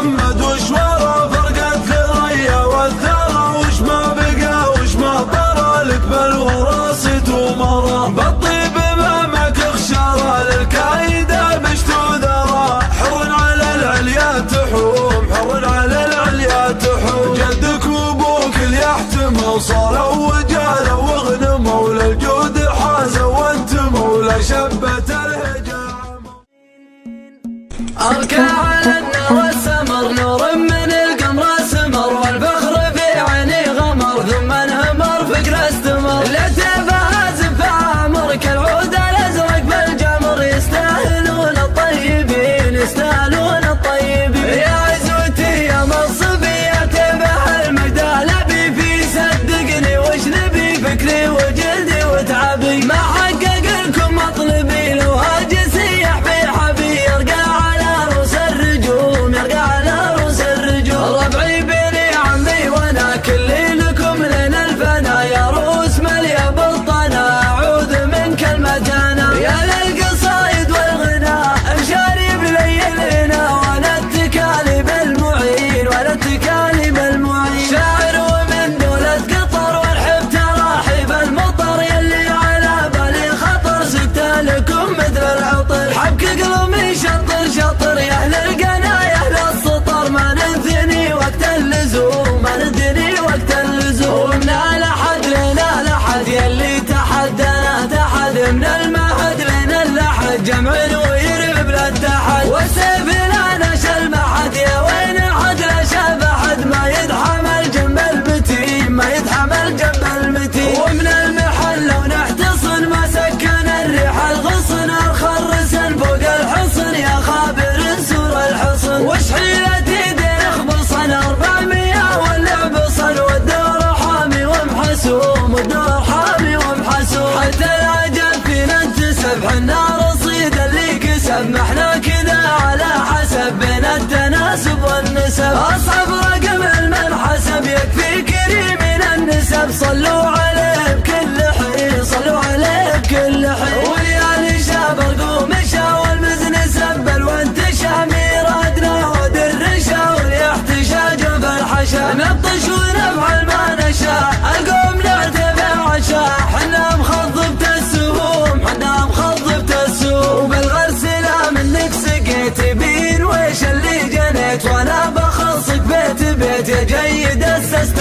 محمد وش ورا فرقة ثريا والثرى وش ما بقى وش ما طرى لك بالوراثة ومرى بالطيب امامك اخشارى للكايدة بشت وذرى حر على العليا تحوم حر على العليا تحوم جدك وابوك اللي يحتموا صاروا وجالوا واغنموا للجود حازوا وانت مولى شبة الهجام أركع على النار السمر نور من القمر السمر والفخر في عيني غمر ثم انهمر فكر استمر لا تفاز فامر كالعود الازرق بالجمر يستاهلون الطيبين يستاهلون الطيبين يا عزوتي يا منصبي يا تبع المجدال ابي في صدقني وش نبي فكري وجلدي وتعبي ما حقق لكم مطلبي لو هاجي سيح في حبي يرقى على رؤوس الرجوم يرقى على رؤوس الرجوم ربعي بني عمي وانا كلي لكم لنا الفنا يا رؤوس مليا بلطنا اعوذ من كلمة انا يا للقصايد والغناء امشاري بليلنا وانا اتكالي بالمعين وانا اتكالي بالمعين شاعر ومن دولة قطر والحب تراحب المطر يلي على بالي خطر سكت لكم مثل العطر حبك قلبي شطر شطر يا اهل القنا يا اهل السطر ما ننثني وقت اللزوم ما ننثني وقت اللزوم ومن لحد لنا لحد يلي تحدنا تحد من المهد لنا اللحد جمع ويرب للتحد والسيف لا نشل محد يا وين حد لا شاف احد ما يتحمل جنب المتين ما يتحمل جنب المتين ومن المحل لو نحتصن ما سكن الريح الغصن الخرسن فوق الحصن يا خابر سور الحصن وش حيلتي ديخ بصن 400 واللعب صن والدور حامي ومحسوم والدور حامي ومحسوم حتى العجب فينا انتسب حنا رصيد اللي كسب ما احنا كذا على حسب بين التناسب والنسب اصعب رقم المنحسب يكفي كريم من النسب صلوا عليه بكل حين صلوا عليه بكل حين وليالي شاب قوم شا والمزن سبل وانت شامي رادنا ودر شا والاحتشاج بالحشا نبطش ونفعل ما نشاء القوم نعتبر عشاء حنا مخضبت السهوم حنا مخضبت السهوم وبالغرس لا منك سقيت بين ويش اللي جنيت وانا بخلصك بيت بيت يا جيد اسست